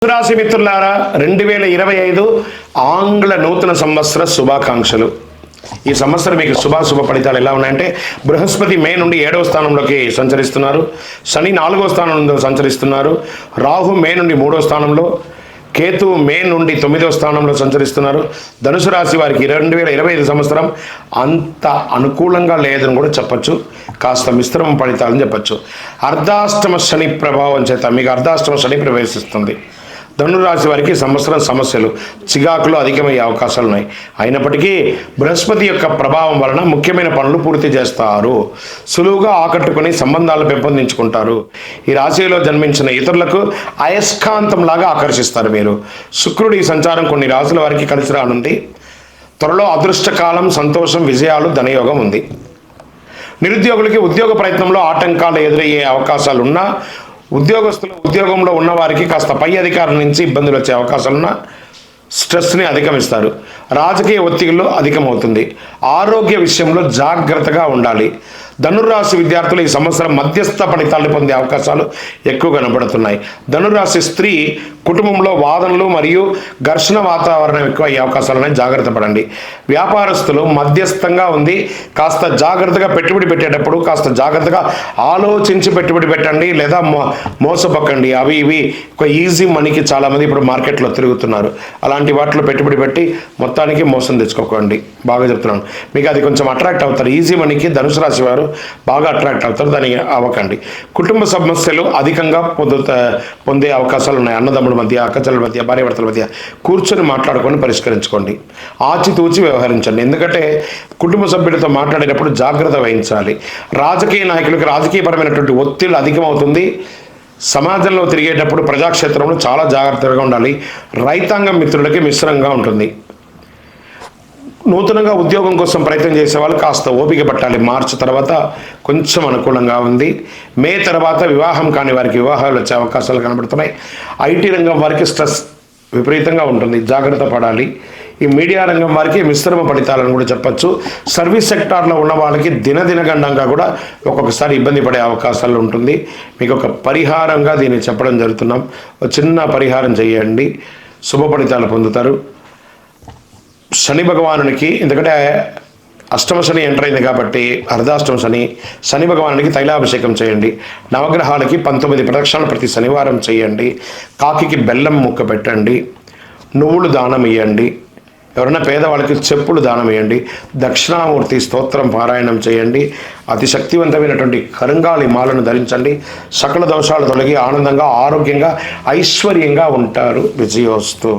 రాశి మిత్రులారా 2025 ఆంగ్ల నూతన సంవత్సర శుభాకాంక్షలు. ఈ సంవత్సరం మీకు శుభాశుభ ఫలితాలు ఎలా ఉన్నాయంటే, బృహస్పతి మే నుండి 7వ స్థానంలోకి సంచరిస్తున్నారు, శని 4వ స్థానంలో సంచరిస్తున్నారు, రాహు మే నుండి 3వ స్థానంలో, కేతు మే నుండి 9వ స్థానంలో సంచరిస్తున్నారు. ధనుసు రాశి వారికి 2025 సంవత్సరం అంత అనుకూలంగా లేదని కూడా చెప్పచ్చు, కాస్త మిశ్రమ ఫలితాలని చెప్పచ్చు. అర్ధాష్టమ శని ప్రభావం చేత మీకు అర్ధాష్టమ శని ప్రవేశిస్తుంది. ధనురాశి వారికి సంవత్సరం సమస్యలు, చికాకులు అధికమయ్యే అవకాశాలు ఉన్నాయి. అయినప్పటికీ బృహస్పతి యొక్క ప్రభావం వలన ముఖ్యమైన పనులు పూర్తి చేస్తారు, సులువుగా ఆకట్టుకుని సంబంధాలు పెంపొందించుకుంటారు. ఈ రాశిలో జన్మించిన ఇతరులకు అయస్కాంతంలాగా ఆకర్షిస్తారు మీరు. శుక్రుడి సంచారం కొన్ని రాశుల వారికి కలిసి రానుంది. త్వరలో అదృష్టకాలం, సంతోషం, విజయాలు, ధనయోగం ఉంది. నిరుద్యోగులకి ఉద్యోగ ప్రయత్నంలో ఆటంకాలు ఎదురయ్యే అవకాశాలు ఉన్నా, ఉద్యోగంలో ఉన్నవారికి కాస్త పై అధికారుల నుంచి ఇబ్బందులు వచ్చే అవకాశాలున్నా స్ట్రెస్ని అధిగమిస్తారు. రాజకీయ ఒత్తిడిలో అధికమవుతుంది. ఆరోగ్య విషయంలో జాగ్రత్తగా ఉండాలి. ధనుర్రాశి విద్యార్థులు ఈ సంవత్సరం మధ్యస్థ ఫలితాలను పొందే అవకాశాలు ఎక్కువ కనబడుతున్నాయి. ధనుర్రాశి స్త్రీ కుటుంబంలో వాదనలు మరియు ఘర్షణ వాతావరణం ఎక్కువ అయ్యే అవకాశాలున్నాయి, జాగ్రత్త పడండి. వ్యాపారస్తులు మధ్యస్థంగా ఉంది, కాస్త జాగ్రత్తగా పెట్టుబడి పెట్టేటప్పుడు కాస్త జాగ్రత్తగా ఆలోచించి పెట్టుబడి పెట్టండి, లేదా మోసపోకండి. అవి ఇవి ఒక ఈజీ మనీకి చాలామంది ఇప్పుడు మార్కెట్లో తిరుగుతున్నారు. అలాంటి వాటిలో పెట్టుబడి పెట్టి మొత్తానికి మోసం తెచ్చుకోకండి. బాగా చెప్తున్నాను, మీకు అది కొంచెం అట్రాక్ట్ అవుతారు. ఈజీ మనీకి ధనుసు రాశి వారు బాగా అట్రాక్ట్ అవుతారు, దానికి అవ్వకండి. కుటుంబ సమస్యలు అధికంగా పొందే అవకాశాలు ఉన్నాయి. అన్నదమ్ముల మధ్య, అక్కచెల్లెల మధ్య, భార్యాభర్తల మధ్య కూర్చొని మాట్లాడుకొని పరిష్కరించుకోండి. ఆచితూచి వ్యవహరించండి, ఎందుకంటే కుటుంబ సభ్యులతో మాట్లాడేటప్పుడు జాగ్రత్త వహించాలి. రాజకీయ నాయకులకు రాజకీయపరమైనటువంటి ఒత్తిడి అధికమవుతుంది. సమాజంలో తిరిగేటప్పుడు ప్రజాక్షేత్రంలో చాలా జాగ్రత్తగా ఉండాలి. రైతాంగం మిత్రులకి మిశ్రంగా ఉంటుంది. నూతనంగా ఉద్యోగం కోసం ప్రయత్నం చేసే వాళ్ళు కాస్త ఓపిక పట్టాలి. మార్చి తర్వాత కొంచెం అనుకూలంగా ఉంది. మే తర్వాత వివాహం కాని వారికి వివాహాలు వచ్చే అవకాశాలు కనబడుతున్నాయి. ఐటీ రంగం వారికి స్ట్రెస్ విపరీతంగా ఉంటుంది, జాగ్రత్త పడాలి. ఈ మీడియా రంగం వారికి మిశ్రమ ఫలితాలను కూడా చెప్పచ్చు. సర్వీస్ సెక్టార్లో ఉన్న వాళ్ళకి దినగండంగా కూడా ఒక్కొక్కసారి ఇబ్బంది పడే అవకాశాలు ఉంటుంది. మీకు ఒక పరిహారంగా దీన్ని చెప్పడం జరుగుతున్నాం. ఒక చిన్న పరిహారం చేయండి, శుభ ఫలితాలు పొందుతారు. శని భగవానునికి, ఎందుకంటే అష్టమ శని ఎంటర్ అయింది కాబట్టి అర్ధాష్టమ శని భగవానునికి తైలాభిషేకం చేయండి. నవగ్రహాలకి 19 ప్రదక్షిణలు ప్రతి శనివారం చేయండి. కాకికి బెల్లం ముక్క పెట్టండి. నువ్వులు దానం ఇవ్వండి. ఎవరైనా పేదవాళ్ళకి చెప్పులు దానం ఇవ్వండి. దక్షిణామూర్తి స్తోత్రం పారాయణం చేయండి. అతి శక్తివంతమైనటువంటి కరంగాళి మాలను ధరించండి. సకల దోషాలు తొలగి ఆనందంగా, ఆరోగ్యంగా, ఐశ్వర్యంగా ఉంటారు. విజయోస్తు.